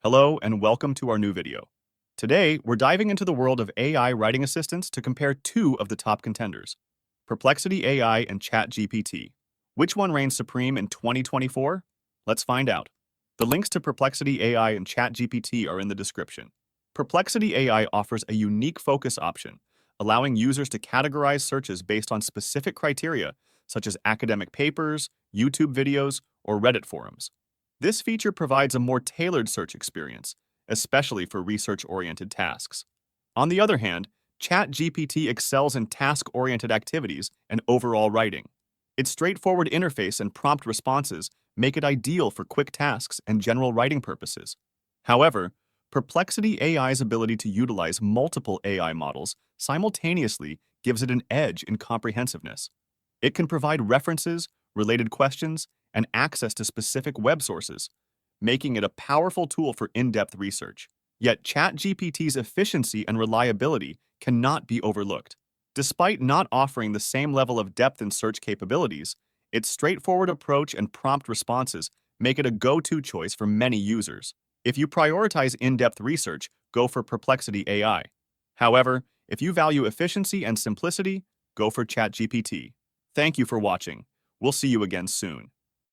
Hello and welcome to our new video. Today, we're diving into the world of AI writing assistants to compare two of the top contenders, Perplexity AI and ChatGPT. Which one reigns supreme in 2024? Let's find out. The links to Perplexity AI and ChatGPT are in the description. Perplexity AI offers a unique focus option, allowing users to categorize searches based on specific criteria, such as academic papers, YouTube videos, or Reddit forums. This feature provides a more tailored search experience, especially for research-oriented tasks. On the other hand, ChatGPT excels in task-oriented activities and overall writing. Its straightforward interface and prompt responses make it ideal for quick tasks and general writing purposes. However, Perplexity AI's ability to utilize multiple AI models simultaneously gives it an edge in comprehensiveness. It can provide references, related questions, and access to specific web sources, making it a powerful tool for in-depth research. Yet ChatGPT's efficiency and reliability cannot be overlooked. Despite not offering the same level of depth in search capabilities, its straightforward approach and prompt responses make it a go-to choice for many users. If you prioritize in-depth research, go for Perplexity AI. However, if you value efficiency and simplicity, go for ChatGPT. Thank you for watching. We'll see you again soon.